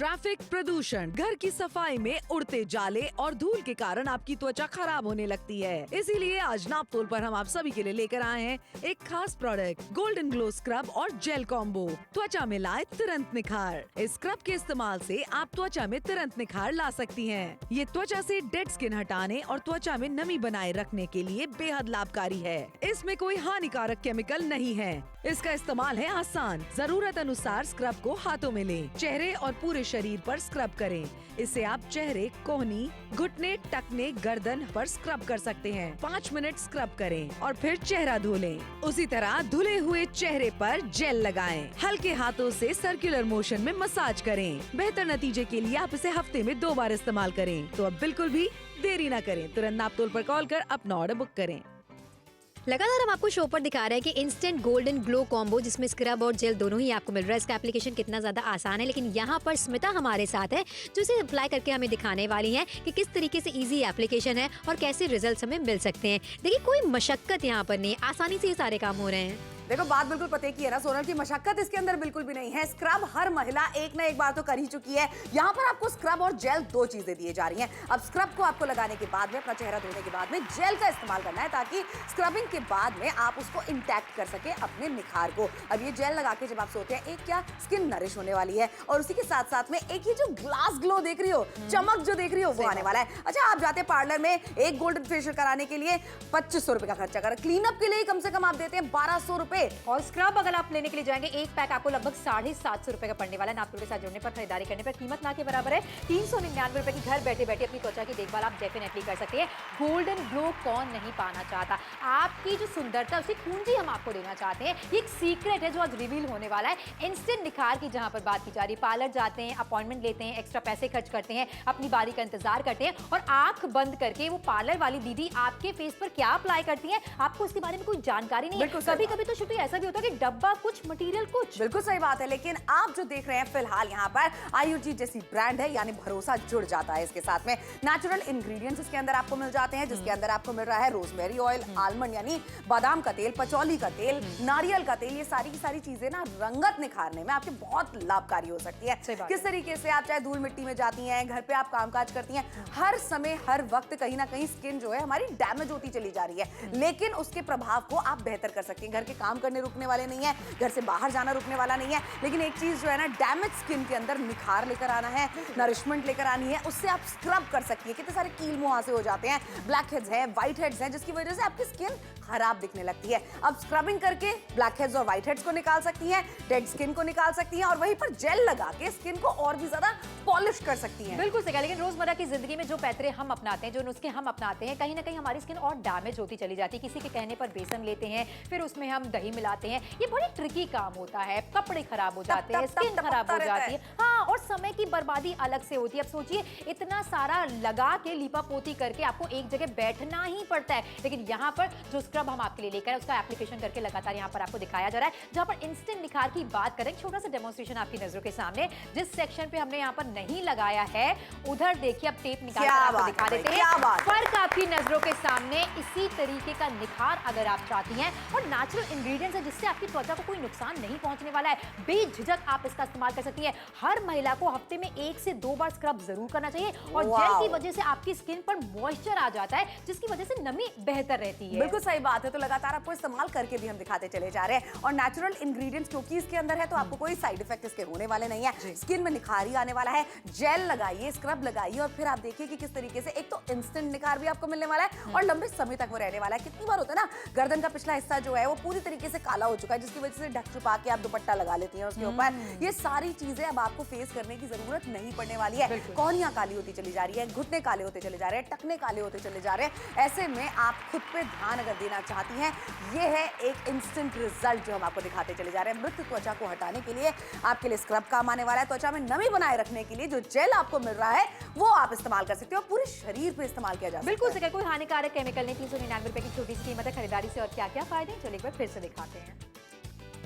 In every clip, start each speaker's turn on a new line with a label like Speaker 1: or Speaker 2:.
Speaker 1: Traffic, प्रदूषण, घर की सफाई में उड़ते जाले और धूल के कारण आपकी त्वचा खराब होने लगती है। इसीलिए आज नापतोल पर हम आप सभी के लिए लेकर आए हैं एक खास प्रोडक्ट, गोल्डन ग्लो स्क्रब और जेल कॉम्बो। त्वचा में लाए तुरंत निखार। इस स्क्रब के इस्तेमाल से आप त्वचा में तुरंत निखार ला सकती हैं। ये त्वचा से डेड स्किन हटाने और त्वचा में नमी बनाए रखने के लिए बेहद लाभकारी है। इसमें कोई हानिकारक केमिकल नहीं है। इसका इस्तेमाल है आसान। जरूरत अनुसार स्क्रब को हाथों में लें, चेहरे और पूरे शरीर पर स्क्रब करें। इससे आप चेहरे, कोहनी, घुटने, टखने, गर्दन पर स्क्रब कर सकते हैं। 5 मिनट स्क्रब करें और फिर चेहरा धो लें। उसी तरह धुले हुए चेहरे पर जेल लगाएं। हल्के हाथों से सर्कुलर मोशन में मसाज करें। बेहतर नतीजे के लिए आप इसे हफ्ते में 2 बार इस्तेमाल करें। तो अब बिल्कुल भी देरी न करें, तुरंत नापतोल पर कॉल कर अपना ऑर्डर बुक करें।
Speaker 2: लगातार हम आपको शो पर दिखा रहे हैं कि इंस्टेंट गोल्डन ग्लो कॉम्बो, जिसमें स्क्रब और जेल दोनों ही आपको मिल रहा है। इसका एप्लीकेशन कितना ज्यादा आसान है, लेकिन यहाँ पर स्मिता हमारे साथ है जो इसे अप्लाई करके हमें दिखाने वाली है कि किस तरीके से इजी एप्लीकेशन है और कैसे रिजल्ट हमें मिल सकते हैं। देखिए, कोई मशक्कत यहाँ पर नहीं, आसानी से ये सारे काम हो रहे हैं।
Speaker 3: देखो, बात बिल्कुल पते की है ना सोनल, की मशक्कत इसके अंदर बिल्कुल भी नहीं है। स्क्रब हर महिला एक ना एक बार तो कर ही चुकी है। यहाँ पर आपको स्क्रब और जेल 2 चीजें दी जा रही हैं। अब स्क्रब को आपको लगाने के बाद में, अपना चेहरा धोने के बाद में जेल का इस्तेमाल करना है, ताकि स्क्रबिंग के बाद में आप उसको इंटैक्ट कर सके अपने निखार को। अब ये जेल लगा के जब आप सोते हैं, एक क्या स्किन नरिश होने वाली है, और उसी के साथ साथ में एक ये जो ग्लास ग्लो देख रही हो, चमक जो देख रही हो, वो आने वाला है। अच्छा, आप जाते हैं पार्लर में एक गोल्डन फेशियल कराने के लिए 2500 रुपए का खर्चा कर, क्लीनअप के लिए कम से कम आप देते हैं 1200 रुपए,
Speaker 4: और स्क्रब अगर आप लेने के लिए जाएंगे, एक पैक आपको लगभग 750 रुपए का पड़ने वाला है। नापतोल के साथ जुड़ने पर, खरीदारी करने पर कीमत ना के बराबर है। 399 रुपए की घर बैठे बैठे अपनी त्वचा की देखभाल आप डेफिनेटली कर सकते हैं। गोल्डन ग्लो कौन नहीं पाना चाहता? आपकी जो सुंदरता, उसकी कुंजी हम आपको देना चाहते हैं। ये एक सीक्रेट है जो आज रिवील होने वाला है। इंस्टेंट निखार की जहां पर बात की जा रही है, पार्लर जाते हैं, अपॉइंटमेंट लेते हैं, एक्स्ट्रा पैसे खर्च करते हैं, अपनी बारी का इंतजार करते हैं, और आंख बंद करके वो पार्लर वाली दीदी आपके फेस पर क्या अप्लाई करती है, आपको इसके बारे में कोई जानकारी नहीं है। कभी कभी तो शुरू ऐसा भी होता है कि डब्बा कुछ, मटेरियल कुछ।
Speaker 3: बिल्कुल सही बात है, लेकिन आप जो देख रहे हैं फिलहाल यहाँ पर आयुजी जैसी ब्रांड है, यानी भरोसा जुड़ जाता है इसके साथ में। नेचुरल इंग्रेडिएंट्स इसके अंदर आपको मिल जाते हैं, जिसके अंदर आपको मिल रहा है रोजमेरी ऑयल, आलमंड यानी बादाम का तेल, पचौली का तेल, नारियल का तेल। ये सारी की सारी चीजें ना रंगत निखारने में आपके बहुत लाभकारी हो सकती है। किस तरीके से आप चाहे धूल मिट्टी में जाती हैं, घर पे आप कामकाज करती हैं, हर समय हर वक्त कहीं ना कहीं स्किन जो है हमारी डैमेज होती चली जा रही है, लेकिन उसके प्रभाव को आप बेहतर कर सकती हैं। घर के काम करने रुकने वाले नहीं है, घर से बाहर जाना रुकने वाला नहीं है, लेकिन एक चीज जो है ना, डैमेज स्किन के अंदर निखार लेकर आना है, नरिशमेंट लेकर आनी है। उससे आप स्क्रब कर सकती है। कितने सारे कील मुंह से हो जाते हैं, ब्लैक हेड्स हैं, व्हाइट हेड्स हैं, जिसकी वजह से आपकी स्किन खराब दिखने लगती है। अब स्क्रबिंग करके ब्लैक हेड्स और व्हाइट हेड्स को निकाल सकती हैं, डेड स्किन को निकाल सकती हैं, और वहीं पर जेल लगा के स्किन को और भी ज्यादा पॉलिश कर सकती हैं।
Speaker 4: बिल्कुल सही। लेकिन रोजमर्रा की जिंदगी में जो पैतरे हम अपनाते हैं, जो नुस्खे हम अपनाते हैं, कहीं ना कहीं हमारी स्किन और डैमेज होती चली जाती है। किसी के कहने पर बेसन लेते हैं, फिर उसमें हम दही मिलाते हैं। ये बड़ी ट्रिकी काम होता है। कपड़े खराब हो जाते हैं, स्किन खराब हो जाती है, हाँ, और समय की बर्बादी अलग से होती है। अब सोचिए, इतना सारा लगा के लीपा पोती करके आपको एक जगह बैठना ही पड़ता है। लेकिन यहाँ पर जो स्क्रब हम आपके लिए लेकर, उसका एप्लीकेशन करके लगातार यहाँ पर आपको दिखाया जा रहा है। जहाँ पर इंस्टेंट निखार की बात करें, छोटा सा डेमोन्स्ट्रेशन आपकी नजरों के सामने, जिस सेक्शन पे हमने यहाँ पर नहीं लगाया है, उधर देखिए, अब टेप निकाल कर आपको दिखा देते हैं। फर्क आपकी नजरों के सामने। इसी तरीके का निखार अगर आप चाहती हैं, और नेचुरल इंग्रेडिएंट्स है, जिससे आपकी त्वचा को कोई नुकसान नहीं पहुंचने वाला है, बेझिझक आप इसका इस्तेमाल कर सकती हैं। हर महिला को हफ्ते में 1 से 2 बार स्क्रब जरूर करना चाहिए, और जेल की वजह से आपकी स्किन पर मॉइस्चर आ जाता है, जिसकी वजह से नमी बेहतर रहती है।
Speaker 3: बिल्कुल सही बात है। तो लगातार आपको इस्तेमाल करके भी हम दिखाते चले जा रहे हैं, और नेचुरल इंग्रेडिएंट्स क्योंकि इसके अंदर है, तो आपको कोई साइड इफेक्ट इसके होने वाले नहीं है। स्किन में निखार ही आने वाला है। जेल लगाइए, स्क्रब लगाइए, और फिर आप देखिए कि किस तरीके से एक तो इंस्टेंट निखार भी आपको मिलने वाला है, और लंबे समय तक वो रहने वाला है। कितनी बार होता है ना, गर्दन का पिछला हिस्सा जो है वो पूरी तरीके से काला हो चुका है, जिसकी वजह से ढक छुपा के आप दुपट्टा लगा लेती हैं उसके ऊपर। ये सारी चीजें अब आपको फेस करने की जरूरत नहीं पड़ने वाली है। कोहनियां काली होती चली जा रही है, घुटने काले होते चले जा रहे हैं, टखने काले होते चले जा रहे हैं। ऐसे में आप खुद पे ध्यान अगर देना चाहती हैं, ये है एक इंस्टेंट रिजल्ट जो हम आपको दिखाते चले जा रहे हैं। मृत त्वचा को हटाने के लिए आपके लिए स्क्रब काम आने वाला है। त्वचा में नमी बनाए रखने के लिए जो जेल आपको मिल रहा है, वो आप इस्तेमाल कर सकते हो, पूरे शरीर पे इस्तेमाल किया जा सकता है।
Speaker 4: बिल्कुल सही। कोई हानिकारक केमिकल नहीं। 399 रुपए की छोटी सी कीमत है। खरीदारी से और क्या क्या फायदे, चलिए एक बार फिर से दिखाते हैं।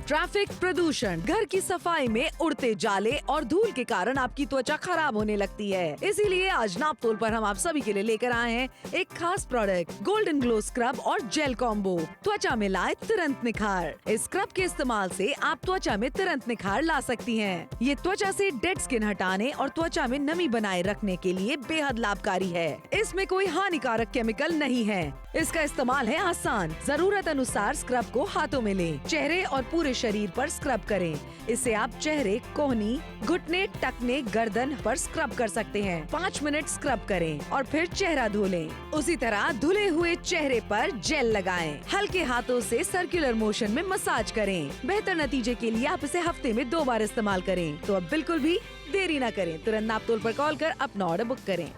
Speaker 1: ट्रैफिक, प्रदूषण, घर की सफाई में उड़ते जाले और धूल के कारण आपकी त्वचा खराब होने लगती है। इसीलिए आज नापतोल पर हम आप सभी के लिए लेकर आए हैं एक खास प्रोडक्ट, गोल्डन ग्लो स्क्रब और जेल कॉम्बो। त्वचा में लाए तुरंत निखार। इस स्क्रब के इस्तेमाल से आप त्वचा में तुरंत निखार ला सकती हैं। ये त्वचा से डेड स्किन हटाने और त्वचा में नमी बनाए रखने के लिए बेहद लाभकारी है। इसमें कोई हानिकारक केमिकल नहीं है। इसका इस्तेमाल है आसान। जरूरत अनुसार स्क्रब को हाथों में लें, चेहरे और पूरे शरीर पर स्क्रब करें। इससे आप चेहरे, कोहनी, घुटने, टखने, गर्दन पर स्क्रब कर सकते हैं। 5 मिनट स्क्रब करें और फिर चेहरा धो लें। उसी तरह धुले हुए चेहरे पर जेल लगाएं। हल्के हाथों से सर्कुलर मोशन में मसाज करें। बेहतर नतीजे के लिए आप इसे हफ्ते में 2 बार इस्तेमाल करें। तो अब बिल्कुल भी देरी न करें, तुरंत नापतोल पर कॉल कर अपना ऑर्डर बुक करें।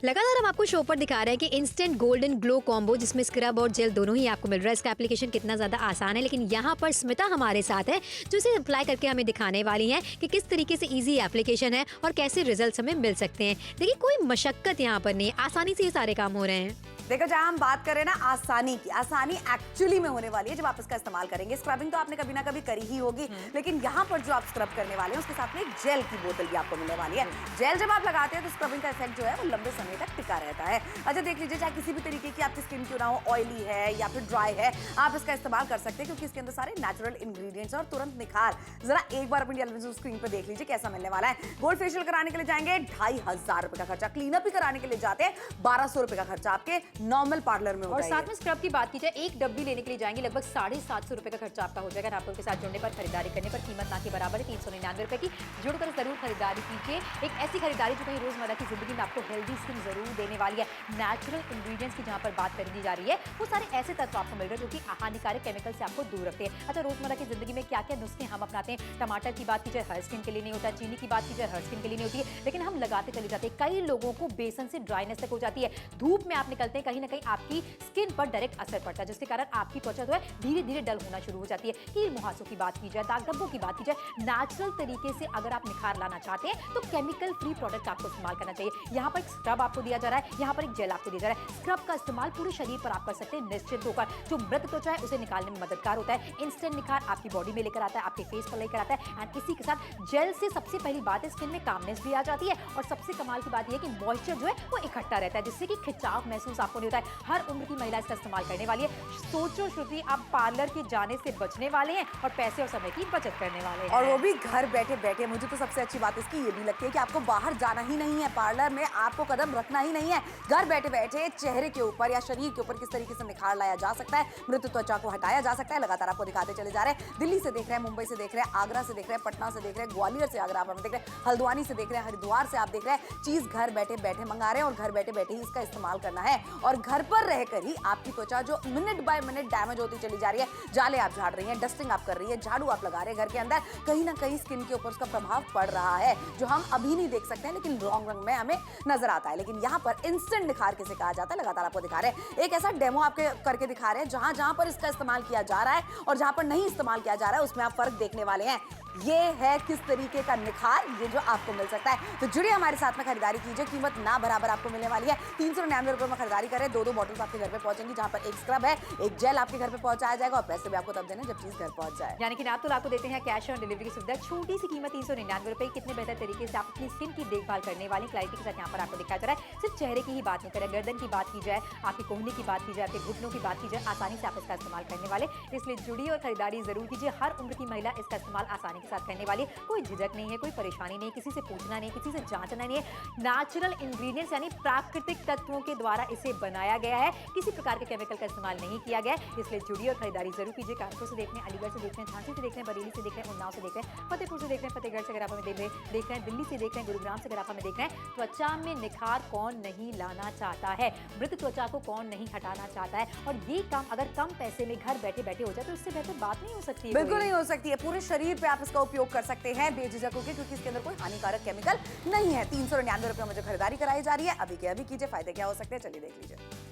Speaker 2: लगातार हम आपको शो पर दिखा रहे हैं कि इंस्टेंट गोल्डन ग्लो कॉम्बो जिसमें स्क्रब और जेल दोनों ही आपको मिल रहा है। इसका एप्लीकेशन कितना ज़्यादा आसान है, लेकिन यहाँ पर स्मिता हमारे साथ है जो इसे अप्लाई करके हमें दिखाने वाली हैं कि किस तरीके से इजी एप्लीकेशन है और कैसे रिजल्ट्स हमें मिल सकते हैं। देखिए, कोई मशक्कत यहाँ पर नहीं, आसानी से ये सारे काम हो रहे हैं।
Speaker 3: देखो, जहाँ हम बात करें ना आसानी की, आसानी एक्चुअली में होने वाली है जब आप इसका इस्तेमाल करेंगे। स्क्रबिंग तो आपने कभी ना कभी करी ही होगी, लेकिन यहाँ पर जो आप स्क्रब करने वाले हैं उसके साथ में एक जेल की बोतल भी आपको मिलने वाली है। जेल जब आप लगाते हैं तो स्क्रबिंग का इफेक्ट जो है वो लंबे समय तक टिका रहता है। अच्छा, देख लीजिए, चाहे किसी भी तरीके की आपकी स्किन क्यों ना हो, ऑयली है या फिर ड्राई है, आप इसका इस्तेमाल कर सकते हैं क्योंकि इसके अंदर सारे नेचुरल इंग्रेडिएंट्स और तुरंत निखार। जरा एक बार अपनी टेलीविजन स्क्रीन पर देख लीजिए कैसा मिलने वाला है। गोल्ड फेशियल कराने के लिए जाएंगे 2500 रुपए का खर्चा, क्लीनअप भी कराने के लिए जाते हैं 1200 रुपए का खर्चा आपके नॉर्मल पार्लर में
Speaker 4: और साथ में स्क्रब की बात की जाए, एक डब्बी लेने के लिए जाएंगे लगभग 750 रुपए का खर्चा आपका हो जाएगा। नापतोल के साथ जुड़ने पर, खरीदारी करने पर कीमत ना के बराबर है 399 रुपए की। जुड़कर जरूर खरीदारी कीजिए। एक ऐसी खरीदारी जो कहीं रोजमर्रा की जिंदगी में आपको हेल्दी स्किन जरूर देने वाली है। नेचुरल इंग्रेडिएंट्स की जहां पर बात करी जा रही है, वो सारे ऐसे तत्व आपको मिल रहे हैं जो कि हानिकारक केमिकल से आपको दूर रखते हैं। अच्छा, रोजमर्रा की जिंदगी में क्या क्या नुस्खे हम अपनाते हैं। टमाटर की बात की जाए, हर स्किन के लिए नहीं होता। चीनी की बात की जाए, हर स्किन के लिए नहीं होती है, लेकिन हम लगाते चले जाते हैं। कई लोगों को बेसन से ड्राइनेस तक हो जाती है। धूप में आप निकलते हैं, कहीं ना कहीं आपकी स्किन पर डायरेक्ट असर पड़ता है, जिसके कारण आपकी त्वचा जो है धीरे धीरे डल होना शुरू हो जाती है। कील मुहासों की बात की जाए, दाग धब्बों की बात की जाए, नेचुरल तरीके से अगर आप निखार लाना चाहते हैं तो केमिकल फ्री प्रोडक्ट आपको इस्तेमाल करना चाहिए। यहाँ पर एक स्क्रब आपको दिया जा रहा है, यहाँ पर एक जेल आपको दिया जा रहा है। स्क्रब का इस्तेमाल पूरे शरीर पर आप कर सकते हैं निश्चित होकर। जो मृत त्वचा है उसे निकालने में मददगार होता है। इंस्टेंट निखार आपकी बॉडी में लेकर आता है, आपके फेस पर लेकर आता है। एंड इसी के साथ जेल से सबसे पहली बात है, स्किन में कामनेस भी आ जाती है। और सबसे कमाल की बात यह है कि मॉइस्चर जो है वो इकट्ठा रहता है, जिससे कि खिंचाव महसूस आपको नहीं होता है। हर उम्र की महिला इसका इस्तेमाल करने वाली है। सोचो श्रुति, आप पार्लर के जाने से बचने वाले हैं और पैसे और समय की बचत करने वाले हैं,
Speaker 3: और वो भी घर बैठे बैठे। मुझे तो सबसे अच्छी बात इसकी ये भी लगती है कि आपको बाहर जाना ही नहीं है, पार्लर में आपको कदम रखना ही नहीं है। घर बैठे बैठे चेहरे के ऊपर या शरीर के ऊपर किस तरीके से निखार लाया जा सकता है, मृत त्वचा को हटाया जा सकता है, लगातार आपको दिखाते चले जा रहे हैं। दिल्ली से देख रहे हैं, मुंबई से देख रहे हैं, आगरा से देख रहे हैं, पटना से देख रहे हैं, ग्वालियर से अगर आप देख रहे हैं, हल्द्वानी से देख रहे हैं, हरिद्वार से आप देख रहे हैं। चीज घर बैठे बैठे मंगा रहे हैं और घर बैठे बैठे ही इसका इस्तेमाल करना है। और घर पर रहकर ही आपकी त्वचा जो मिनट बाय मिनट डैमेज होती चली जा रही है, जाले आप झाड़ रही हैं, डस्टिंग आप कर रही है, झाड़ू आप लगा रहे हैं घर के अंदर, कहीं ना कहीं स्किन के ऊपर उसका प्रभाव पड़ रहा है जो हम अभी नहीं देख सकते हैं, लेकिन लॉन्ग रन में हमें नजर आता है। लेकिन यहाँ पर इंस्टेंट निखार किसे कहा जाता है, लगातार आपको दिखा रहे हैं। एक ऐसा डेमो आपके करके दिखा रहे हैं जहां जहां पर इसका इस्तेमाल किया जा रहा है और जहां पर नहीं इस्तेमाल किया जा रहा है, उसमें आप फर्क देखने वाले हैं। ये है किस तरीके का निखार, ये जो आपको मिल सकता है। तो जुड़िए हमारे साथ में, खरीदारी कीजिए। कीमत ना बराबर आपको मिलने वाली है। 399 रुपए में खरीदारी करें, 2 बॉटल्स आपके घर पे पहुंचेंगी, जहां पर एक स्क्रब है, एक जेल आपके घर पे पहुंचाया जाएगा और पैसे भी आपको तब देने जब चीज घर पहुंच जाए।
Speaker 4: यानी कि नापतोल आपको देते हैं कैश ऑन डिलीवरी की सुविधा। छोटी सी कीमत 399 रुपए। कितने बेहतर तरीके से आप अपनी स्किन की देखभाल करने वाली क्लैरिटी के साथ यहाँ पर आपको दिखाया जा रहा है। सिर्फ चेहरे की ही बात नहीं करें, गर्दन की बात की जाए, आपकी कोहनी की बात की जाए, आपके घुटनों की बात की जाए, आसानी से आप इसका इस्तेमाल करने वाले। इसलिए जुड़िए और खरीदारी जरूर कीजिए। हर उम्र की महिला इसका इस्तेमाल आसानी के साथ करने वाली। कोई झिझक नहीं है, कोई परेशानी नहीं, किसी से पूछना नहीं, किसी से जांचना नहीं है। नेचुरल इंग्रेडिएंट्स यानी प्राकृतिक तत्वों के द्वारा इसे बनाया गया है, किसी प्रकार के केमिकल का इस्तेमाल नहीं किया गया है। इसलिए जुड़िए और खरीदारी जरूर कीजिए। कानपुर से देख रहे हैं, अलीगढ़ से देख रहे हैं, झांसी से देख रहे हैं, बरेली से देख रहे हैं, उन्नाव से देख रहे हैं, फतेहपुर से देख रहे हैं, फतेहगढ़ से अगर आप हमें देख रहे हैं, दिल्ली से देख रहे हैं, गुरुग्राम से अगर आप हमें देख रहे हैं। त्वचा में निखार कौन नहीं लाना चाहता है, मृत त्वचा को कौन नहीं हटाना चाहता है। और ये काम अगर कम पैसे में घर बैठे बैठे हो जाए तो इससे बेहतर बात नहीं हो सकती।
Speaker 3: बिल्कुल नहीं हो सकती है। पूरे शरीर पे आप इसका उपयोग कर सकते हैं बेझिझक होकर, क्योंकि इसके अंदर कोई हानिकारक केमिकल नहीं है। 399 रुपए में जो खरीदारी कराई जा रही है, अभी के अभी कीजिए। फायदे क्या हो सकते हैं, चलिए देख लीजिए।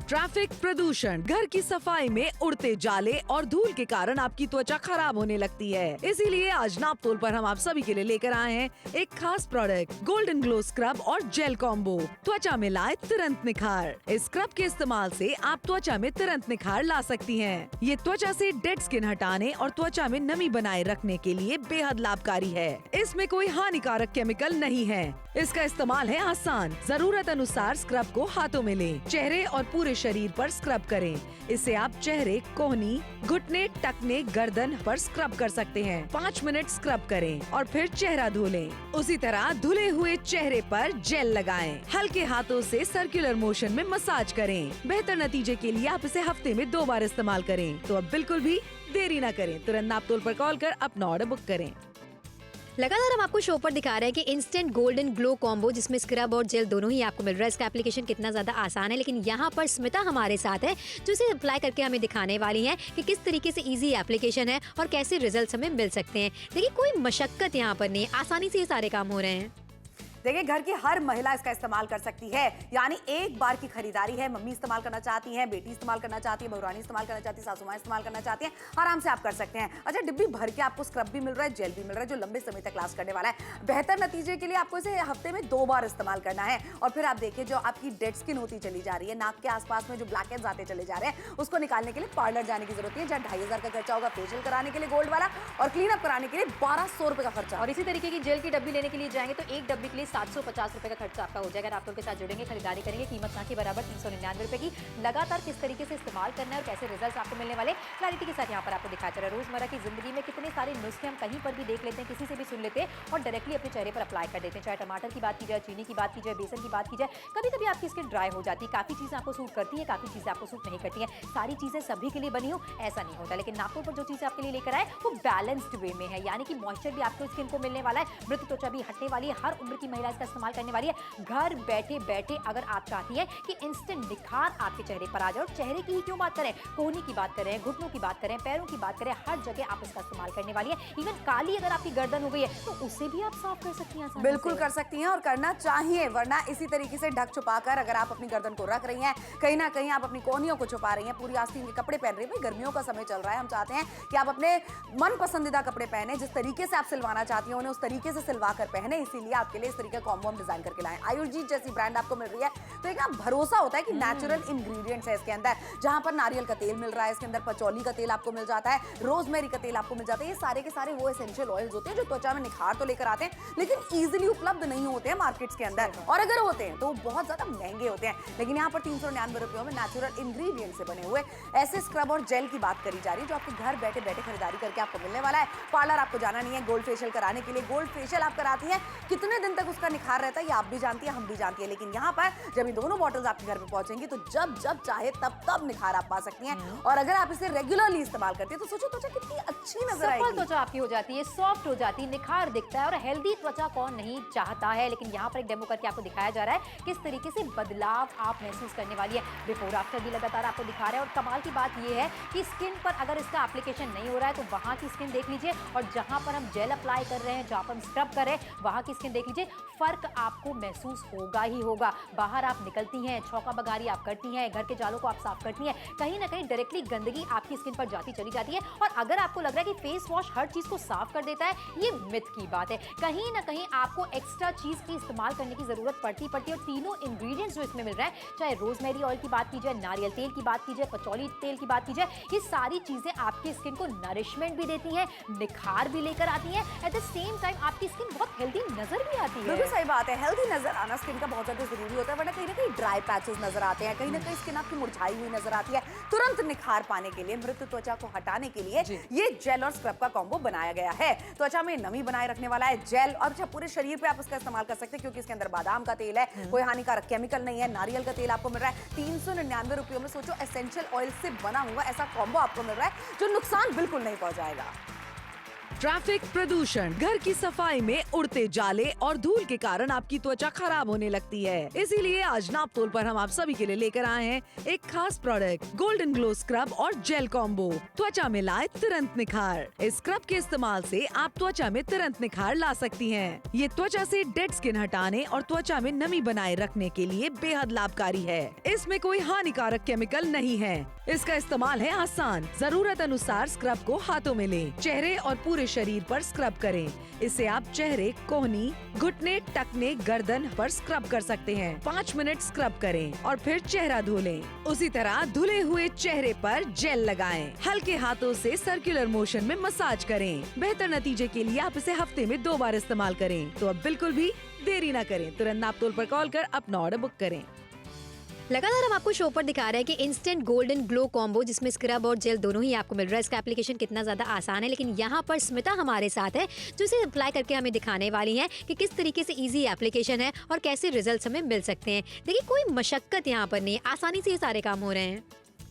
Speaker 1: ट्रैफिक, प्रदूषण, घर की सफाई में उड़ते जाले और धूल के कारण आपकी त्वचा खराब होने लगती है। इसीलिए आज नापतोल पर हम आप सभी के लिए लेकर आए हैं एक खास प्रोडक्ट, गोल्डन ग्लो स्क्रब और जेल कॉम्बो। त्वचा में लाए तुरंत निखार। इस स्क्रब के इस्तेमाल से आप त्वचा में तुरंत निखार ला सकती हैं। ये त्वचा से डेड स्किन हटाने और त्वचा में नमी बनाए रखने के लिए बेहद लाभकारी है। इसमें कोई हानिकारक केमिकल नहीं है। इसका इस्तेमाल है आसान। जरूरत अनुसार स्क्रब को हाथों में लें, चेहरे और पूरे शरीर पर स्क्रब करें। इससे आप चेहरे, कोहनी, घुटने, टखने, गर्दन पर स्क्रब कर सकते हैं। 5 मिनट स्क्रब करें और फिर चेहरा धो लें। उसी तरह धुले हुए चेहरे पर जेल लगाएं। हल्के हाथों से सर्कुलर मोशन में मसाज करें। बेहतर नतीजे के लिए आप इसे हफ्ते में 2 बार इस्तेमाल करें। तो अब बिल्कुल भी देरी न करें, तुरंत नापतोल पर कॉल कर अपना ऑर्डर बुक करें।
Speaker 2: लगातार हम आपको शो पर दिखा रहे हैं कि इंस्टेंट गोल्डन ग्लो कॉम्बो जिसमें स्क्रब और जेल दोनों ही आपको मिल रहा है। इसका एप्लीकेशन कितना ज़्यादा आसान है, लेकिन यहाँ पर स्मिता हमारे साथ है जो इसे अप्लाई करके हमें दिखाने वाली है कि किस तरीके से इजी एप्लीकेशन है और कैसे रिजल्ट्स हमें मिल सकते हैं। देखिए, कोई मशक्कत यहाँ पर नहीं है, आसानी से ये सारे काम हो रहे हैं।
Speaker 3: देखिए, घर की हर महिला इसका इस्तेमाल कर सकती है। यानी एक बार की खरीदारी है, मम्मी इस्तेमाल करना चाहती हैं, बेटी इस्तेमाल करना चाहती है, बहुरानी इस्तेमाल करना चाहती है, सासू माँ इस्तेमाल करना चाहती हैं, आराम से आप कर सकते हैं। अच्छा, डिब्बी भर के आपको स्क्रब भी मिल रहा है, जेल भी मिल रहा है, जो लंबे समय तक लास्ट करने वाला है। बेहतर नतीजे के लिए आपको इसे हफ्ते में 2 बार इस्तेमाल करना है। और फिर आप देखिए, जो आपकी डेड स्किन होती चली जा रही है, नाक के आसपास में जो ब्लैक हेड्स आते चले जा रहे हैं, उसको निकालने के लिए पार्लर जाने की जरूरत है, जहाँ 2500 का खर्चा होगा फेशियल कराने के लिए गोल्ड वाला, और क्लीन अप कराने के लिए 1200 रुपए का खर्चा।
Speaker 4: और इसी तरीके की जेल की डब्बी लेने के लिए जाएंगे तो एक डब्बी के लिए 750 रुपए का खर्चा आपका हो जाएगा। नापतोल के साथ जुड़ेंगे, खरीदारी करेंगे, कीमत ना के बराबर 399 रुपए की। लगातार किस तरीके से इस्तेमाल करना है और कैसे रिजल्ट्स आपको मिलने वाले, क्लैरिटी के साथ यहाँ पर आपको दिखाया जा रहा है। रोजमर्रा की जिंदगी में कितने सारे नुस्खे हम कहीं पर भी देख लेते हैं, किसी से भी सुन लेते हैं और डायरेक्टली अपने चेहरे पर अप्लाई कर देते हैं। चाहे टमाटर की बात की जाए, चीनी की बात की जाए, बेसन की बात की जाए, कभी कभी आपकी स्किन ड्राई हो जाती है। काफी चीजें आपको सूट करती है, काफी चीजें आपको सूट नहीं करती है। सारी चीजें सभी के लिए बनी हो ऐसा नहीं होता, लेकिन नापतोल पर जो चीजें आपके लिए लेकर आए वो बैलेंस्ड वे में है। यानी कि मॉइस्चर भी आपको स्किन को मिलने वाला है, मृत त्वचा भी हटने वाली है, हर उम्र की महिला इसका इस्तेमाल करने वाली है। घर बैठे बैठे अगर आप चाहती हैं कि इंस्टेंट निखार आपके चेहरे पर आ जाए, और चेहरे की ही क्यों बात करें, कोहनी की बात करें, घुटनों की बात करें, पैरों की बात करें, हर जगह आप इसका इस्तेमाल करने वाली है। इवन काली अगर आपकी गर्दन हो गई है तो उसे भी आप साफ कर सकती हैं।
Speaker 3: बिल्कुल कर सकती हैं और करना चाहिए, वरना इसी तरीके से ढक छुपाकर अगर आप अपनी गर्दन को रख रही हैं, कहीं ना कहीं आप अपनी कोहनियों को छुपा रही हैं, पूरी आस्तीन के कपड़े पहन रही हैं। गर्मियों का समय चल रहा है, हम चाहते हैं कि आप अपने मन पसंदीदा कपड़े पहने, जिस तरीके से आप सिलवाना चाहती हैं उन्हें उस तरीके से सिलवा कर पहने। इसीलिए आपके लिए इस तरीके का कॉम्बो हम डिजाइन करके लाए। आयुर्जी जैसी ब्रांड आपको मिल रही है, तो एक ना भरोसा होता है कि नेचुरल इंग्रेडिएंट्स है इसके अंदर। जहां पर नारियल का तेल मिल रहा है, इसके अंदर पचौली का तेल आपको मिल जाता है, रोजमेरी का तेल आपको मिल जाता है। ये सारे के सारे वो एसेंशियल ऑयल्स होते हैं जो त्वचा में निखार तो लेकर आते हैं, लेकिन इजीली उपलब्ध नहीं होते हैं मार्केट्स के अंदर, और अगर होते हैं तो बहुत ज्यादा महंगे होते हैं। लेकिन यहाँ पर 399 रुपयों में नेचुरल इंग्रेडिएंट से बने हुए ऐसे स्क्रब और जेल की बात करी जा रही है जो आपके घर बैठे बैठे खरीदारी करके आपको मिलने वाला है। पार्लर आपको जाना नहीं है गोल्ड फेशियल कराने के लिए। गोल्ड फेशियल आप कराती हैं, कितने दिन तक उसका निखार रहता है ये आप भी जानती है, हम भी जानती है। लेकिन यहाँ पर जब ये दोनों बॉटल्स आपके घर पे पहुंचेंगी तो जब जब चाहे तब निखार आप पा सकती हैं। और अगर आप इसे रेगुलरली इस्तेमाल करती हैं तो सोचो त्वचा कितनी अच्छी नजर आएगी।
Speaker 4: त्वचा आपकी हो जाती है, सॉफ्ट हो जाती है, निखार दिखता है। और हेल्दी त्वचा कौन नहीं चाहता है। लेकिन यहाँ पर एक डेमो करके आपको दिखाया जा रहा है किस तरीके से बदलाव आप महसूस करने वाली है। बिफोर आफ्टर भी लगातार आपको दिखा रहे हैं। और कमाल की बात यह है कि स्किन पर अगर इसका एप्लीकेशन नहीं हो रहा है तो वहां की स्किन देख लीजिए, और जहां पर हम जेल अप्लाई कर रहे हैं, जहां पर हम स्क्रब कर रहे हैं, वहां की स्किन देख लीजिए। फर्क आपको महसूस होगा ही होगा। बाहर आप निकलती हैं, छौका बगारी आप करती हैं, घर के जालों को आप साफ करती हैं, कहीं ना कहीं डायरेक्टली गंदगी आपकी स्किन पर जाती चली जाती है। और अगर आपको लग रहा है कि फेस वॉश हर चीज को साफ कर देता है, ये मिथ की बात है। कहीं ना कहीं आपको एक्स्ट्रा चीज की इस्तेमाल करने की जरूरत पड़ती है। और तीनों इंग्रेडिएंट्स जो इसमें मिल रहे हैं, चाहे रोजमेरी ऑयल की बात की जाए, नारियल तेल की बात की जाए, पचौली तेल की बात की जाए, ये सारी चीजें आपकी स्किन को नरिशमेंट भी देती हैं, निखार भी लेकर आती हैं। एट द सेम टाइम आपकी स्किन बहुत हेल्दी नजर भी आती है।
Speaker 3: बिल्कुल सही बात है, हेल्दी नजर आना स्किन का बहुत ज्यादा जरूरी होता है, वरना कहीं ना कहीं ड्राई पैचेस नजर आते हैं, कहीं ना कहीं स्किन आपकी मुरझाई हुई नजर आती है। तुरंत निखार पाने के लिए, मृत त्वचा को हटाने के लिए ये जेल और स्क्रब का कॉम्बो बनाया गया है। त्वचा में नमी बनाए रखने वाला है जेल, और अच्छा पूरे शरीर पे आप इसका इस्तेमाल कर सकते हैं क्योंकि इसके अंदर बादाम का तेल है, कोई हानिकारक केमिकल नहीं है। नारियल का तेल आपको मिल रहा है 399 रुपयों में। सोचो एसेंशियल ऑयल से बना हुआ ऐसा कॉम्बो आपको मिल रहा है जो नुकसान बिल्कुल नहीं पहुंचाएगा।
Speaker 1: ट्रैफिक, प्रदूषण, घर की सफाई में उड़ते जाले और धूल के कारण आपकी त्वचा खराब होने लगती है। इसीलिए आज नापतोल पर हम आप सभी के लिए लेकर आए हैं एक खास प्रोडक्ट, गोल्डन ग्लो स्क्रब और जेल कॉम्बो। त्वचा में लाए तुरंत निखार। इस स्क्रब के इस्तेमाल से आप त्वचा में तुरंत निखार ला सकती हैं। ये त्वचा से डेड स्किन हटाने और त्वचा में नमी बनाए रखने के लिए बेहद लाभकारी है। इसमें कोई हानिकारक केमिकल नहीं है। इसका इस्तेमाल है आसान। जरूरत अनुसार स्क्रब को हाथों में लें, चेहरे और पूरे शरीर पर स्क्रब करें। इससे आप चेहरे, कोहनी, घुटने, टखने, गर्दन पर स्क्रब कर सकते हैं। 5 मिनट स्क्रब करें और फिर चेहरा धो लें। उसी तरह धुले हुए चेहरे पर जेल लगाएं। हल्के हाथों से सर्कुलर मोशन में मसाज करें। बेहतर नतीजे के लिए आप इसे हफ्ते में 2 बार इस्तेमाल करें। तो अब बिल्कुल भी देरी न करें, तुरंत नापतोल पर कॉल कर अपना ऑर्डर बुक करें।
Speaker 2: लगातार हम आपको शो पर दिखा रहे हैं कि इंस्टेंट गोल्डन ग्लो कॉम्बो जिसमें स्क्रब और जेल दोनों ही आपको मिल रहा है। इसका एप्लीकेशन कितना ज़्यादा आसान है, लेकिन यहाँ पर स्मिता हमारे साथ है जो इसे अप्लाई करके हमें दिखाने वाली हैं कि किस तरीके से इजी एप्लीकेशन है और कैसे रिजल्ट्स हमें मिल सकते हैं। देखिए, कोई मशक्कत यहाँ पर नहीं है, आसानी से ये सारे काम हो रहे हैं।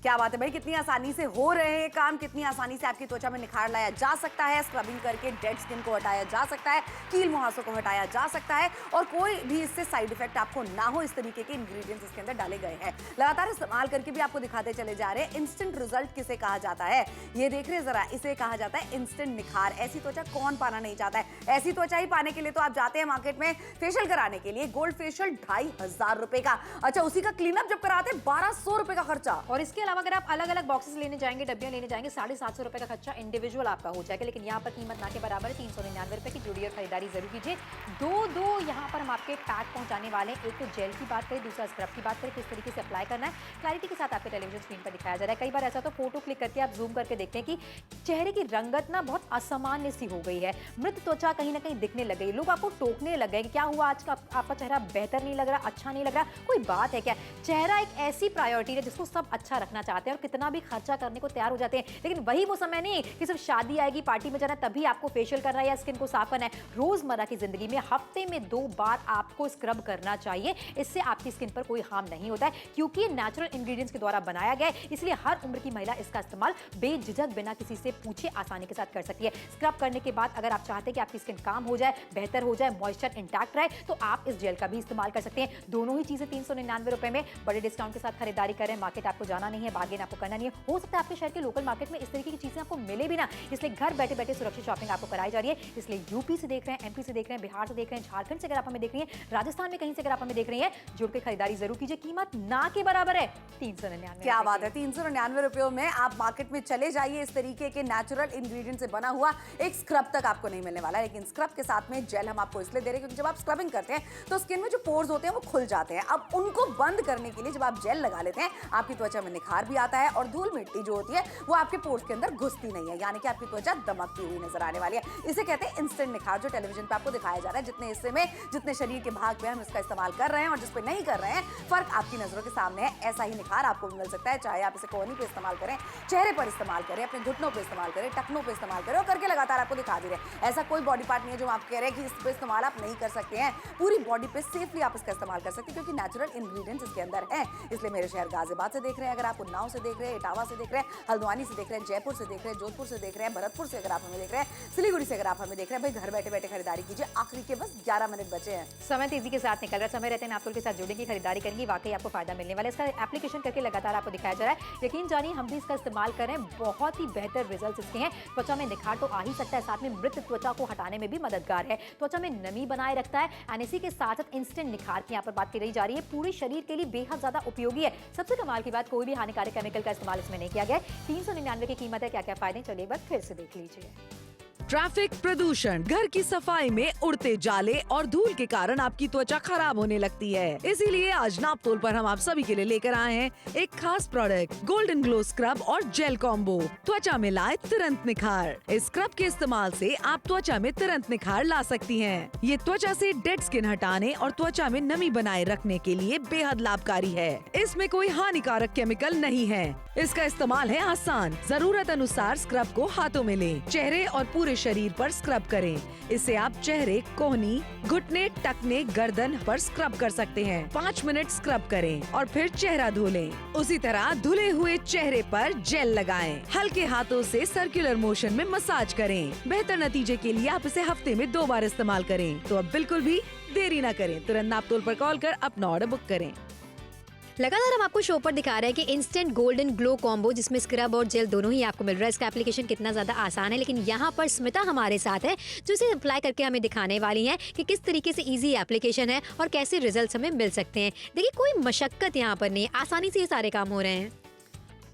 Speaker 3: क्या बात है भाई, कितनी आसानी से हो रहे हैं काम, कितनी आसानी से आपकी त्वचा में निखार लाया जा सकता है। स्क्रबिंग करके डेड स्किन को हटाया जा सकता है, कील मुहासों को हटाया जा सकता है और कोई भी इससे साइड इफेक्ट आपको ना हो। इस तरीके के इंग्रेडिएंट्स इसके अंदर डाले गए हैं। लगातार इस्तेमाल करके भी आपको दिखाते चले जा रहे हैं। इंस्टेंट रिजल्ट किसे कहा जाता है, ये देख रहे हैं जरा, इसे कहा जाता है इंस्टेंट निखार। ऐसी त्वचा कौन पाना नहीं चाहता है। ऐसी त्वचा ही पाने के लिए तो आप जाते हैं मार्केट में फेशियल कराने के लिए। गोल्ड फेशियल 2500 रुपए का, अच्छा उसी का क्लीनअप जब कराते 1200 रुपए का खर्चा।
Speaker 4: और इसके अलावा अगर आप अलग अलग बॉक्सेस लेने जाएंगे, डब्बियां लेने जाएंगे, 750 रुपए का खर्चा इंडिविजुअल आपका हो जाएगा। लेकिन यहाँ पर कीमत ना के बराबर है। 399 रुपए की जुड़ी और खरीदारी जरूर कीजिए। दो यहाँ पर हम आपके पैक पहुंचाने वाले हैं। एक तो जेल की बात करें, दूसरा स्क्रब की बात करें, किस तरीके से अप्लाई करना है क्लैरिटी के साथ आपके टेलीविजन स्क्रीन पर दिखाया जा रहा है। कई बार ऐसा तो फोटो क्लिक करके आप जूम करके देखते हैं कि चेहरे की रंगत ना बहुत असामान्य सी हो गई है। मृत त्वचा कहीं ना कहीं दिखने लग गई। लोग आपको टोकने लग गए कि क्या हुआ, आज का आपका चेहरा बेहतर नहीं लग रहा, अच्छा नहीं लग रहा। कोई बात है क्या? चेहरा एक ऐसी प्रायोरिटी है जिसको सब अच्छा रखना चाहते हैं और कितना भी खर्चा करने को तैयार हो जाते हैं। लेकिन वही वो समय नहीं कि सिर्फ शादी आएगी, पार्टी में जाना तभी आपको फेशियल करना है या स्किन को साफ करना है। रोजमर्रा की जिंदगी में हफ्ते में 2 बार आपको स्क्रब करना चाहिए। इससे आपकी स्किन पर कोई हार्म नहीं होता है क्योंकि ये नेचुरल इंग्रेडिएंट्स के द्वारा बनाया गया है। इसलिए हर उम्र की महिला इसका इस्तेमाल बेझिझक बिना किसी से पूछे आसानी के साथ कर सकती है। स्क्रब करने के बाद अगर आप चाहते हैं कि आपकी स्किन काम हो जाए, बेहतर हो जाए, मॉइस्चर इंटैक्ट रहे, तो आप इस जेल का भी इस्तेमाल कर सकते हैं। दोनों ही चीजें 399 रुपए में बड़े डिस्काउंट के साथ खरीदारी करें। मार्केट आपको जाना नहीं है, बार्गेन आपको करना नहीं है। हो सकता है आपके शहर के लोकल मार्केट में इस तरीके की चीजें आपको मिले भी ना, इसलिए घर बैठे बैठे सुरक्षित शॉपिंग आपको कराई जा रही है। इसलिए यूपी से देख रहे हैं, एमपी से देख रहे हैं, बिहार से देख रहे हैं, झारखंड से अगर आप हमें देख रही हैं, राजस्थान में कहीं से अगर आप हमें देख रही हैं, जुड़ के खरीदारी जरूर कीजिए। कीमत ना के बराबर है 399।
Speaker 3: क्या बात है, 399 रुपयों में आप मार्केट में चले जाइए। इस तरीके के नेचुरल इंग्रेडिएंट से बना हुआ एक स्क्रब तक आपको नहीं मिलने वाला है। लेकिन स्क्रब के साथ में जेल हम आपको इसलिए दे रहे हैं क्योंकि जब आप स्क्रबिंग करते हैं तो स्किन में जो पोर्स होते हैं वो खुल जाते हैं। अब उनको बंद करने के लिए जब आप जेल लगा लेते हैं, आपकी त्वचा में निखार भी आता है और धूल मिट्टी जो होती है वो आपके पोर्स के अंदर घुसती नहीं है, यानी कि आपकी त्वचा दमकती हुई नजर आने वाली है। इसे कहते हैं इंस्टेंट निखार, जो टेलीविजन पे आपको दिखाया जा रहा है। जितने हिस्से में, जितने शरीर के भाग में हम इसका इस्तेमाल कर रहे हैं और जिस पे नहीं कर रहे हैं, फर्क आपकी नजरों के सामने है। ऐसा ही निखार आपको भी मिल सकता है, चाहे आप इसे कोहनी पे इस्तेमाल करें, चेहरे पर इस्तेमाल करें, अपने घुटनों पे इस्तेमाल करें, टखनों पे इस्तेमाल करें, और करके लगातार आपको दिखा दे रहे हैं। ऐसा कोई बॉडी पार्ट नहीं है जो आप कह रहे हैं कि इस पे इस्तेमाल आप नहीं कर सकते हैं। पूरी बॉडी पे सेफली आप इसका इस्तेमाल कर सकते हैं क्योंकि नेचुरल इंग्रेडिएंट्स इसके अंदर है। इसलिए मेरे शहर गाजियाबाद से देख रहे हैं, अगर आप उन्नाव से देख रहे हैं, इटावा से देख रहे हैं, हल्द्वानी से देख रहे हैं, जयपुर से देख रहे हैं, जोधपुर से देख रहे हैं, भरतपुर से अगर आप हमें देख रहे हैं, सिलीगुड़ी से अगर आप हमें देख रहे हैं, भाई घर बैठे बैठे खरीदारी कीजिए। आखिरी के बस 11 मिनट बचे हैं।
Speaker 4: समय तेजी के साथ निकल रहा है। समय रहते हैं नापतोल के साथ जुड़ेंगे, खरीदारी करेंगे, वाकई आपको फायदा मिलने वाला है। इसका एप्लीकेशन करके लगातार आपको दिखाया जा रहा है। यकीन जानिए, हम भी इसका इस्तेमाल कर रहे हैं, बहुत ही बेहतर रिजल्ट इसके हैं। त्वचा में निखार तो आ ही सकता है, साथ में मृत त्वचा को हटाने में भी मददगार है। त्वचा में नमी बनाए रखता है एंड इसी के साथ साथ इंस्टेंट निखार की यहाँ पर बात की जा रही है। पूरे शरीर के लिए बेहद ज्यादा उपयोगी है। सबसे कमाल की बात, कोई भी हानिकारक केमिकल का इस्तेमाल इसमें नहीं किया गया है। 399 की कीमत है। क्या क्या फायदे, चलिए एक बार फिर से देख लीजिए।
Speaker 1: ट्रैफिक, प्रदूषण, घर की सफाई में उड़ते जाले और धूल के कारण आपकी त्वचा खराब होने लगती है। इसीलिए आज नापतोल पर हम आप सभी के लिए लेकर आए हैं एक खास प्रोडक्ट, गोल्डन ग्लो स्क्रब और जेल कॉम्बो। त्वचा में लाए तुरंत निखार। इस स्क्रब के इस्तेमाल से आप त्वचा में तुरंत निखार ला सकती हैं। ये त्वचा से डेड स्किन हटाने और त्वचा में नमी बनाए रखने के लिए बेहद लाभकारी है। इसमें कोई हानिकारक केमिकल नहीं है। इसका इस्तेमाल है आसान। जरूरत अनुसार स्क्रब को हाथों में लें, चेहरे और पूरे शरीर पर स्क्रब करें। इससे आप चेहरे, कोहनी, घुटने, टखने, गर्दन पर स्क्रब कर सकते हैं। 5 मिनट स्क्रब करें और फिर चेहरा धो लें। उसी तरह धुले हुए चेहरे पर जेल लगाएं। हल्के हाथों से सर्कुलर मोशन में मसाज करें। बेहतर नतीजे के लिए आप इसे हफ्ते में 2 बार इस्तेमाल करें। तो अब बिल्कुल भी देरी न करें, तुरंत नापतोल पर कॉल कर अपना ऑर्डर बुक करें।
Speaker 2: लगातार हम आपको शो पर दिखा रहे हैं कि इंस्टेंट गोल्डन ग्लो कॉम्बो जिसमें स्क्रब और जेल दोनों ही आपको मिल रहा है। इसका एप्लीकेशन कितना ज़्यादा आसान है, लेकिन यहाँ पर स्मिता हमारे साथ है जो इसे अप्लाई करके हमें दिखाने वाली हैं कि किस तरीके से इजी एप्लीकेशन है और कैसे रिजल्ट्स हमें मिल सकते हैं। देखिए, कोई मशक्कत यहाँ पर नहीं है, आसानी से ये सारे काम हो रहे हैं।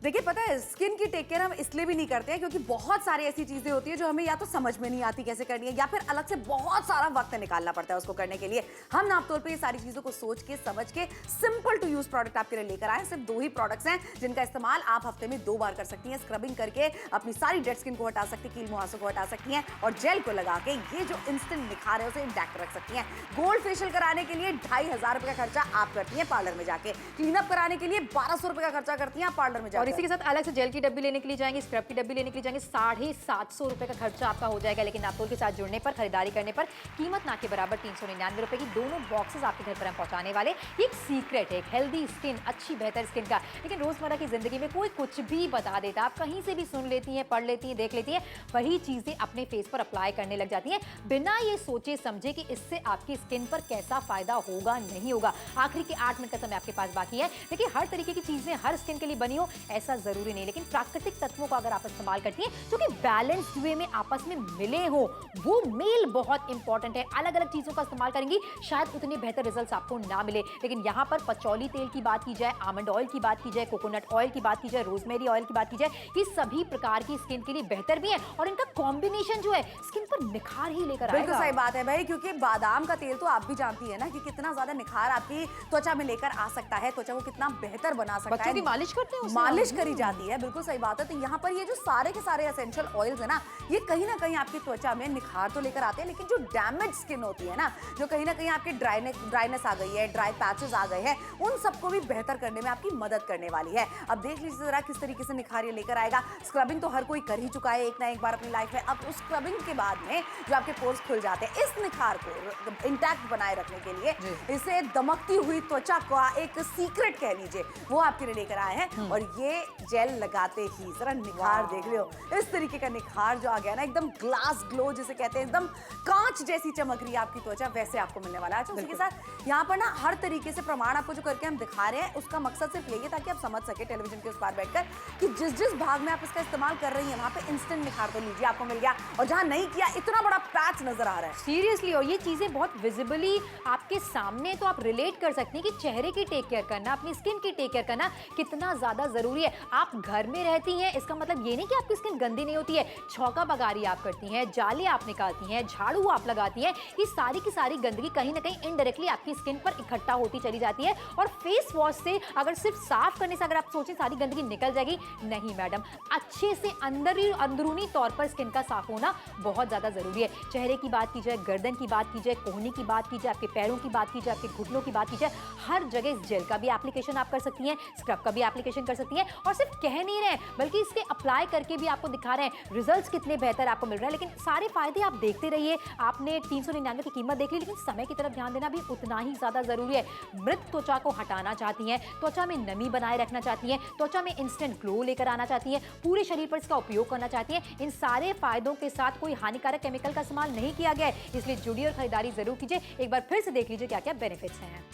Speaker 3: देखिए, पता है स्किन की टेक केयर हम इसलिए भी नहीं करते हैं क्योंकि बहुत सारी ऐसी चीजें होती है जो हमें या तो समझ में नहीं आती कैसे करनी है, या फिर अलग से बहुत सारा वक्त निकालना पड़ता है उसको करने के लिए। हम नापतोल पे ये सारी चीजों को सोच के समझ के सिंपल टू यूज प्रोडक्ट आपके लिए लेकर आए। सिर्फ 2 ही प्रोडक्ट्स हैं जिनका इस्तेमाल आप हफ्ते में 2 बार कर सकती हैं। स्क्रबिंग करके अपनी सारी डेड स्किन को हटा सकती है, कील मुहासों को हटा सकती हैं, और जेल को लगा के ये जो इंस्टेंट निखार है उसे इंटैक्ट रख सकती हैं। गोल्ड फेशियल कराने के लिए 2500 रुपए का खर्चा आप करती हैं पार्लर में जाके। क्लीन अप कराने के लिए 1200 रुपए का खर्चा करती हैं पार्लर में जाकर।
Speaker 4: और इसी के साथ अलग से जेल की डब्बी लेने के लिए जाएंगे, स्क्रब की डब्बी लेने के लिए जाएंगे, 750 रुपए का खर्चा आपका हो जाएगा। लेकिन नापतोल के साथ जुड़ने पर, खरीदारी करने पर कीमत ना के बराबर 399 रुपए की दोनों बॉक्सेस आपके घर पर हम पहुंचाने वाले। ये एक सीक्रेट है, एक हेल्दी स्किन, अच्छी बेहतर स्किन का। लेकिन रोजमर्रा की जिंदगी में कोई कुछ भी बता देता है, आप कहीं से भी सुन लेती हैं, पढ़ लेती हैं, देख लेती हैं, वही चीजें अपने फेस पर अप्लाई करने लग जाती हैं बिना ये सोचे समझे कि इससे आपकी स्किन पर कैसा फायदा होगा नहीं होगा। आखिरी के 8 मिनट का समय आपके पास बाकी है। देखिए, हर तरीके की चीजें हर स्किन के लिए बनी हो ऐसा जरूरी नहीं, लेकिन प्राकृतिक तत्वों का अगर आप इस्तेमाल करती हैं जो कि बैलेंस्ड वे में आपस में मिले हो, वो मेल बहुत इंपॉर्टेंट है। अलग अलग चीजों का इस्तेमाल करेंगी शायद उतने बेहतर रिजल्ट्स आपको ना मिले। लेकिन यहाँ पर पचौली तेल की बात की जाए, आमंड ऑयल की बात की जाए, कोकोनट ऑयल की बात की जाए, रोजमेरी ऑयल की बात की जाए, ये सभी प्रकार की स्किन के लिए बेहतर भी है और इनका कॉम्बिनेशन जो है स्किन पर निखार ही लेकर आएगा।
Speaker 3: बिल्कुल सही बात है भाई, क्योंकि बादाम का तेल तो आप भी जानती है ना कि कितना ज्यादा निखार आपकी त्वचा में लेकर आ सकता है, त्वचा को कितना बेहतर बना सकता है।
Speaker 4: बच्चों की मालिश करते हैं उससे?
Speaker 3: मालिश करी जाती है, बिल्कुल सही बात है। तो यहाँ पर ये जो सारे के सारे एसेंशियल ऑयल्स है ना, ये कहीं ना कहीं आपकी त्वचा में निखार तो लेकर आते हैं, लेकिन जो डैमेज स्किन होती है ना, जो कहीं ना कहीं आपके ड्राइनेस आ गई है, ड्राई पैचेस आ गए हैं, उन सबको भी बेहतर करने में आपकी मदद करने वाली है। अब देख लीजिए जरा किस तरीके से निखार ये लेकर आएगा। स्क्रबिंग तो हर कोई कर ही चुका है एक ना एक बार अपनी लाइफ में। अब उस स्क्रबिंग के बाद में जो आपके पोर्स खुल जाते हैं, इस निखार को इंटैक्ट बनाए रखने के लिए, इसे दमकती हुई त्वचा का एक सीक्रेट कह लीजिए, वो आपके लिए लेकर आए हैं। और ये जेल लगाते ही जरा निखार देख रहे हो, इस तरीके का निखार जो आ गया ना, एकदम ग्लास ग्लो जिसे कहते हैं, एकदम कांच जैसी चमक रही है आपकी त्वचा, वैसे आपको मिलने वाला है। उसके साथ यहाँ पर ना हर तरीके से प्रमाण आपको जो करके हम दिखा रहे हैं, उसका मकसद सिर्फ यही है ताकि आप समझ सके टेलीविजन के उस पार बैठकर कि जिस जिस भाग में आप इसका इस्तेमाल कर रही है वहां पे इंस्टेंट निखार तो लीजिए आपको मिल गया, और जहां नहीं किया इतना बड़ा पैच नजर आ रहा है।
Speaker 4: सीरियसली, और ये चीजें बहुत विजिबली आपके सामने, तो आप रिलेट कर सकते हैं कि चेहरे की टेक केयर करना, अपनी स्किन की टेक केयर करना कितना ज्यादा जरूरी है। आप घर में रहती हैं, इसका मतलब ये नहीं कि आपकी स्किन गंदी नहीं होती है। छौका बगारी आप करती हैं, जाले आप निकालती हैं, झाड़ू आप लगाती हैं, ये सारी की सारी गंदगी कहीं ना कहीं इनडायरेक्टली आपकी स्किन पर इकट्ठा होती चली जाती है। और फेस वॉश से अगर सिर्फ साफ करने से अगर आप सोचें सारी गंदगी निकल जाएगी, नहीं मैडम, अच्छे से अंदरूनी तौर पर स्किन का साफ होना बहुत ज्यादा जरूरी है। चेहरे की बात की जाए, गर्दन की बात की जाए, कोहनी की बात की जाए, आपके पैरों की बात की जाए, आपके घुटनों की बात की जाए, हर जगह इस जेल का भी एप्लीकेशन आप कर सकती हैं, स्क्रब का भी एप्लीकेशन कर सकती हैं। और सिर्फ कह नहीं रहे, बल्कि इसके अप्लाई करके भी आपको दिखा रहे हैं रिजल्ट्स कितने बेहतर आपको मिल रहे हैं। लेकिन सारे फायदे आप देखते रहिए। आपने 399 की कीमत देख ली, लेकिन समय की तरफ ध्यान देना भी उतना ही ज्यादा जरूरी है। मृत त्वचा को हटाना चाहती हैं, त्वचा में नमी बनाए रखना चाहती हैं, त्वचा में इंस्टेंट ग्लो लेकर आना चाहती हैं, पूरे शरीर पर इसका उपयोग करना चाहती हैं, इन सारे फायदों के साथ कोई हानिकारक केमिकल का इस्तेमाल नहीं किया गया है। इसलिए जुड़िए और खरीदारी जरूर कीजिए। एक बार फिर से देख लीजिए क्या क्या बेनिफिट्स हैं।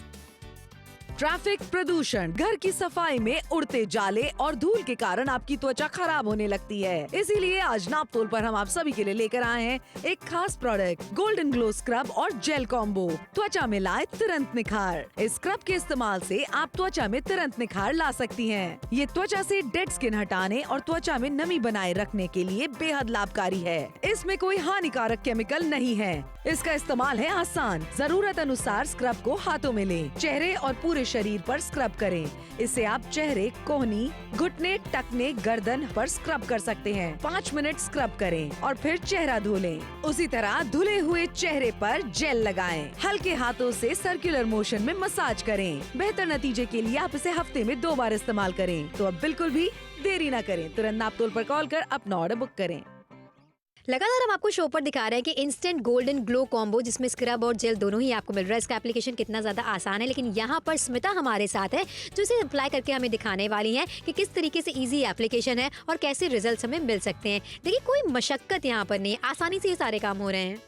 Speaker 1: ट्रैफिक, प्रदूषण, घर की सफाई में उड़ते जाले और धूल के कारण आपकी त्वचा खराब होने लगती है। इसीलिए आज नापतोल पर हम आप सभी के लिए लेकर आए हैं एक खास प्रोडक्ट, गोल्डन ग्लो स्क्रब और जेल कॉम्बो। त्वचा में लाए तुरंत निखार। इस स्क्रब के इस्तेमाल से आप त्वचा में तुरंत निखार ला सकती हैं। ये त्वचा से डेड स्किन हटाने और त्वचा में नमी बनाए रखने के लिए बेहद लाभकारी है। इसमें कोई हानिकारक केमिकल नहीं है। इसका इस्तेमाल है आसान। जरूरत अनुसार स्क्रब को हाथों में लें, चेहरे और पूरे शरीर पर स्क्रब करें। इससे आप चेहरे, कोहनी, घुटने, टखने, गर्दन पर स्क्रब कर सकते हैं। 5 मिनट स्क्रब करें और फिर चेहरा धो लें। उसी तरह धुले हुए चेहरे पर जेल लगाएं। हल्के हाथों से सर्कुलर मोशन में मसाज करें। बेहतर नतीजे के लिए आप इसे हफ्ते में 2 बार इस्तेमाल करें। तो अब बिल्कुल भी देरी न करें, तुरंत नापतोल पर कॉल कर अपना ऑर्डर बुक करें।
Speaker 2: लगातार हम आपको शो पर दिखा रहे हैं कि इंस्टेंट गोल्डन ग्लो कॉम्बो जिसमें स्क्रब और जेल दोनों ही आपको मिल रहा है। इसका एप्लीकेशन कितना ज़्यादा आसान है, लेकिन यहाँ पर स्मिता हमारे साथ है जो इसे अप्लाई करके हमें दिखाने वाली हैं कि किस तरीके से इजी एप्लीकेशन है और कैसे रिजल्ट्स हमें मिल सकते हैं। देखिए कोई मशक्कत यहाँ पर नहीं, आसानी से ये सारे काम हो रहे हैं।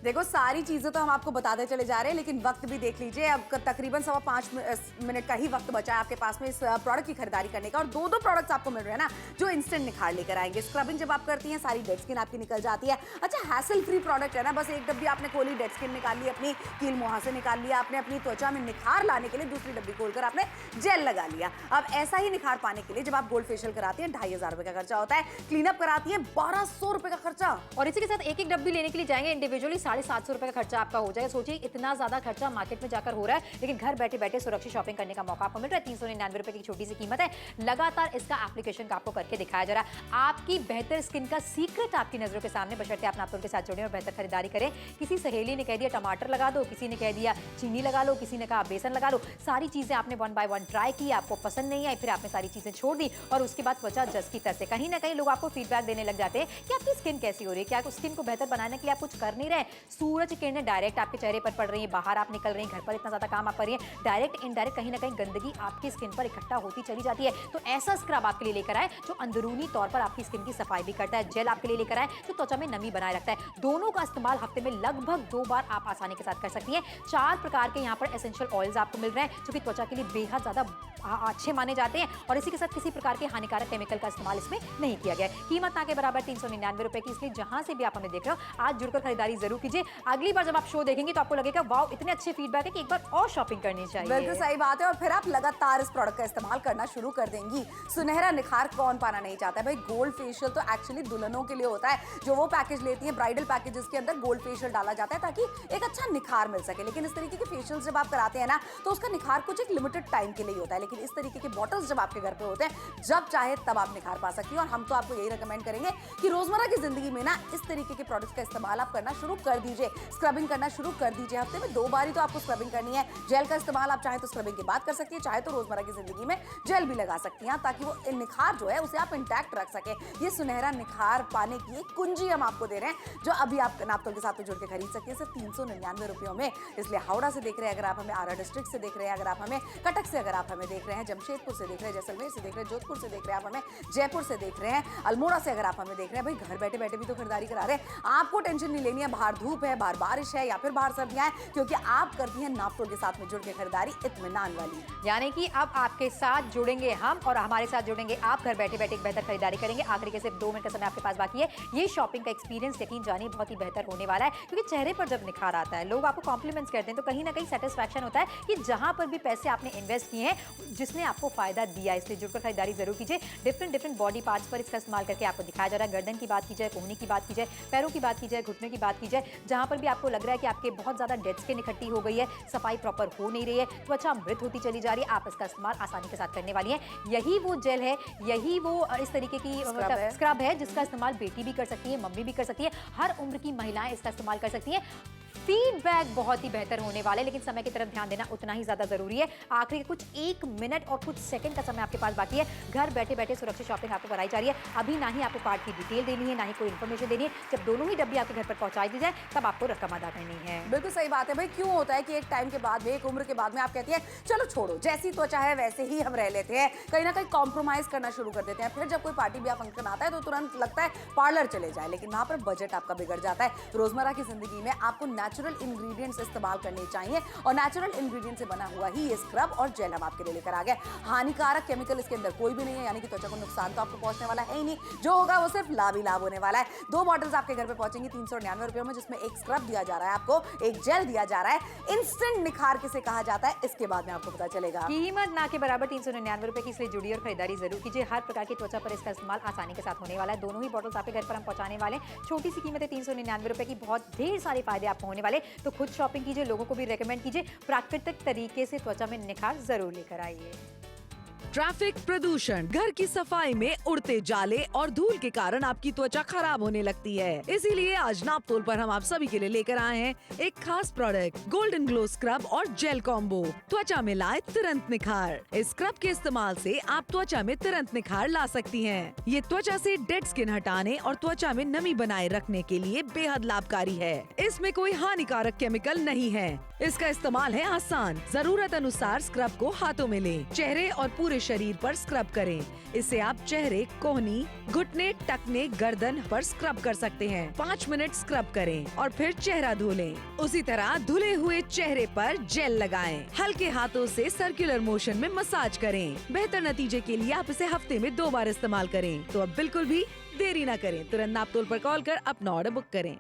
Speaker 3: देखो सारी चीजें तो हम आपको बताते चले जा रहे हैं, लेकिन वक्त भी देख लीजिए। अब तकरीबन 5.25 मिनट का ही वक्त बचा है आपके पास में इस प्रोडक्ट की खरीदारी करने का, और दो प्रोडक्ट्स आपको मिल रहे हैं ना जो इंस्टेंट निखार लेकर आएंगे। स्क्रबिंग जब आप करती हैं सारी डेड स्किन आपकी निकल जाती है। अच्छा, हैसल फ्री प्रोडक्ट है ना, बस एक डब्बी आपने खोली, डेड स्किन निकाल ली, अपनी कील मुहासे निकाल लिया, आपने अपनी त्वचा में निखार लाने के लिए दूसरी डब्बी खोलकर आपने जेल लगा लिया। अब ऐसा ही निखार पाने के लिए जब आप गोल्ड फेशियल कराती हैं 2500 रुपए का खर्चा होता है, क्लीनअप कराती है 1200 रुपए का खर्चा,
Speaker 4: और इसी के साथ एक डब्बी लेने के लिए जाएंगे इंडिविजुअली 750 रुपए का खर्चा आपका हो जाएगा। सोचिए इतना ज्यादा खर्चा मार्केट में जाकर हो रहा है, लेकिन घर बैठे बैठे सुरक्षित शॉपिंग करने का मौका आपको मिल रहा है। 399 रुपए की छोटी सी कीमत है। लगातार इसका एप्लीकेशन का आपको करके दिखाया जा रहा है। आपकी बेहतर स्किन का सीक्रेट आपकी नजरों के सामने, बशर्ते आप नापतोल के साथ जुड़े और बेहतर खरीदारी करें। किसी सहेली ने कह दिया टमाटर लगा दो, किसी ने कह दिया चीनी लगा लो, किसी ने कहा बेसन लगा लो। सारी चीजें आपने 1 बाय 1 ट्राई की, आपको पसंद नहीं आई, फिर आपने सारी चीजें छोड़ दी और उसके बाद त्वचा जस की तस से कहीं ना कहीं लोग आपको फीडबैक देने लग जाते हैं कि आपकी स्किन कैसी हो रही है, क्या स्किन को बेहतर बनाने के लिए आप कुछ कर नहीं रहे। सूरज की किरणें डायरेक्ट आपके चेहरे पर पड़ रही है, बाहर आप निकल रही हैं, घर पर इतना ज्यादा काम आप कर रही हैं, डायरेक्ट इनडायरेक्ट कहीं ना कहीं गंदगी आपकी स्किन पर इकट्ठा होती चली जाती है। तो ऐसा स्क्रब आपके लिए लेकर आए जो अंदरूनी तौर पर आपकी स्किन की सफाई भी करता है। जेल आपके लिए लेकर आए जो त्वचा में नमी बनाए रखता है। दोनों का इस्तेमाल हफ्ते में लगभग 2 बार आप आसानी के साथ कर सकती हैं। 4 प्रकार के यहाँ पर एसेंशियल ऑयल्स आपको मिल रहे हैं जो कि त्वचा के लिए बेहद ज्यादा अच्छे माने जाते हैं, और इसी के साथ किसी प्रकार के हानिकारक केमिकल का इस्तेमाल इसमें नहीं किया गया है। कीमत ना के बराबर 399 रुपए की, इसलिए जहां से भी आप हमें देख रहे हो आज जुड़कर खरीदारी जरूर कीजिए। अगली बार जब आप शो देखेंगे तो आपको लगेगा वाओ इतने अच्छे फीडबैक है कि एक बार और शॉपिंग करनी चाहिए।
Speaker 3: बिल्कुल सही बात है, और फिर आप लगातार इस प्रोडक्ट का इस्तेमाल करना शुरू कर देंगी। सुनहरा निखार कौन पाना नहीं चाहता है भाई। गोल्ड फेशियल तो एक्चुअली दुल्हनों के लिए होता है, जो वो पैकेज लेती है ब्राइडल पैकेजेस के अंदर गोल्ड फेशियल डाला जाता है ताकि एक अच्छा निखार मिल सके। लेकिन इस तरीके के फेशियल जब आप कराते हैं ना तो उसका निखार कुछ एक लिमिटेड टाइम के लिए होता है, लेकिन इस तरीके के बॉटल्स जब आपके घर पे होते हैं जब चाहे तब आप निखार पा सकती हैं। और हम तो आपको यही रिकमेंड करेंगे कि रोजमर्रा की जिंदगी में ना इस तरीके के प्रोडक्ट्स का इस्तेमाल आप करना शुरू कर दीजिए, स्क्रबिंग करना शुरू कर दीजिए। हफ्ते में 2 बार ही तो आपको स्क्रबिंग करनी है। जेल का इस्तेमाल आप चाहे तो स्क्रबिंग के बाद कर सकती है, चाहे तो रोजमर्रा की जिंदगी में जेल भी लगा सकती हैं ताकि वो निखार जो है उसे आप इंटैक्ट रख सके। ये सुनहरा निखार पाने की एक कुंजी हम आपको दे रहे हैं जो अभी आप नापतोल के साथ तो जुड़ के खरीद सकते हैं सिर्फ 399 रुपयों में। इसलिए हावड़ा से देख रहे हैं अगर आप हमें, आरा डिस्ट्रिक्ट से देख रहे हैं अगर आप हमें, कटक से अगर आप हमें देख रहे हैं, जमशेदपुर से देख रहे हैं, जैसलमेर से देख रहे हैं, जोधपुर से देख रहे हैं आप हमें, जयपुर से देख रहे हैं, अल्मोड़ा से अगर आप हमें देख रहे हैं, भाई घर बैठे बैठे भी तो खरीदारी करा रहे हैं। आपको टेंशन नहीं लेनी है बाहर धूप है, बाहर बारिश है या फिर बाहर सर्दियां हैं, क्योंकि आप करती हैं नापतोल के साथ में जुड़ के खरीदारी इत्मीनान वाली।
Speaker 4: यानी कि अब आपके साथ जुड़ेंगे हम और हमारे साथ जुड़ेंगे आप, घर बैठे बैठे एक बेहतर खरीदारी करेंगे। आखिरी के सिर्फ 2 मिनट का समय आपके पास बाकी है। ये शॉपिंग का एक्सपीरियंस यकीन जानिए बहुत ही बेहतर होने वाला है, क्योंकि चेहरे पर जब निखार आता है, लोग आपको कॉम्प्लीमेंट्स करते हैं, तो कहीं ना कहीं सेटिस्फैक्शन होता है कि जहां पर भी पैसे आपने इन्वेस्ट किए हैं जिसने आपको फायदा दिया। इसलिए जुड़कर खरीदारी जरूर कीजिए। डिफरेंट बॉडी पार्ट्स पर इसका इस्तेमाल करके आपको दिखाया जा रहा है। गर्दन की बात की जाए, कोहनी की बात की जाए, पैरों की बात की जाए, घुटने की बात की जाए, जहां पर भी आपको लग रहा है कि आपके बहुत ज्यादा डेड स्किन इकट्ठी हो गई है, सफाई प्रॉपर हो नहीं रही है, त्वचा मृत होती चली जा रही है, आप इसका इस्तेमाल आसानी के साथ करने वाली हैं। यही वो जेल है, यही वो इस तरीके की स्क्रब है जिसका इस्तेमाल बेटी भी कर सकती है, मम्मी भी कर सकती है, हर उम्र की महिलाएं इसका इस्तेमाल कर सकती हैं। फीडबैक बहुत ही बेहतर होने वाला है, लेकिन समय की तरफ ध्यान देना उतना ही ज्यादा जरूरी है। आखिरी कुछ 1 मिनट और कुछ सेकंड का समय आपके पास बाकी है। घर बैठे बैठे सुरक्षित शॉपिंग आपको कराई जा रही है। अभी ना ही आपको कार्ड की डिटेल देनी है, ना ही कोई इन्फॉर्मेशन देनी है। जब दोनों ही डब्बी आपके घर पर पहुंचाई दी जाए तब आपको रकम अदा करनी है।
Speaker 3: बिल्कुल सही बात है भाई। क्यों होता है कि एक टाइम के बाद में, एक उम्र के बाद में आप कहती है चलो छोड़ो, जैसी त्वचा है वैसे ही हम रह लेते हैं, कहीं ना कहीं कॉम्प्रोमाइज करना शुरू कर देते हैं। फिर जब कोई पार्टी या फंक्शन आता है तो तुरंत लगता है पार्लर चले जाए, लेकिन वहां पर बजट आपका बिगड़ जाता है। रोजमर्रा की जिंदगी में आपको नेचुरल इंग्रेडिएंट्स इस्तेमाल करने चाहिए, और नेचुरल इंग्रेडिएंट से बना हुआ ही ये स्क्रब और जेल हम आपके लिए लेकर आ गए। हानिकारक केमिकल इसके अंदर कोई भी नहीं है, यानी कि त्वचा को नुकसान तो आपको पहुंचने वाला है ही नहीं, जो होगा वो सिर्फ लाभ ही लाभ होने वाला है। 2 बॉटल्स आपके घर पे पहुंचेंगी 399 रुपयों में, जिसमें एक स्क्रब दिया जा रहा है आपको, एक जेल दिया जा रहा है। इंस्टेंट निखार किसे कहा जाता है इसके बाद में आपको पता चलेगा।
Speaker 4: कीमत ना के बराबर 399 रुपए की, इसलिए जुड़िए और खरीदारी जरूर कीजिए। हर प्रकार की त्वचा पर इसका इस्तेमाल आसानी के साथ होने वाला है। दोनों ही बॉटल्स आपके घर पर हम पहुंचाने वाले हैं। छोटी सी कीमत है 399 रुपए की, बहुत ढेर सारे फायदे आपको होने वाले। तो खुद शॉपिंग कीजिए, लोगों को भी रेकमेंड कीजिए। प्राकृतिक तरीके से त्वचा में निखार जरूर लेकर आइए।
Speaker 1: ट्रैफिक, प्रदूषण, घर की सफाई में उड़ते जाले और धूल के कारण आपकी त्वचा खराब होने लगती है। इसीलिए आज नापतोल पर हम आप सभी के लिए लेकर आए हैं एक खास प्रोडक्ट, गोल्डन ग्लो स्क्रब और जेल कॉम्बो। त्वचा में लाए तुरंत निखार। इस स्क्रब के इस्तेमाल से आप त्वचा में तुरंत निखार ला सकती हैं। ये त्वचा से डेड स्किन हटाने और त्वचा में नमी बनाए रखने के लिए बेहद लाभकारी है। इसमें कोई हानिकारक केमिकल नहीं है। इसका इस्तेमाल है आसान। जरूरत अनुसार स्क्रब को हाथों में लें, चेहरे और पूरे शरीर पर स्क्रब करें। इससे आप चेहरे, कोहनी, घुटने, टखने, गर्दन पर स्क्रब कर सकते हैं। 5 मिनट स्क्रब करें और फिर चेहरा धो लें। उसी तरह धुले हुए चेहरे पर जेल लगाएं। हल्के हाथों से सर्कुलर मोशन में मसाज करें। बेहतर नतीजे के लिए आप इसे हफ्ते में 2 बार इस्तेमाल करें। तो अब बिल्कुल भी देरी न करें, तुरंत नापतोल पर कॉल कर अपना ऑर्डर बुक करें।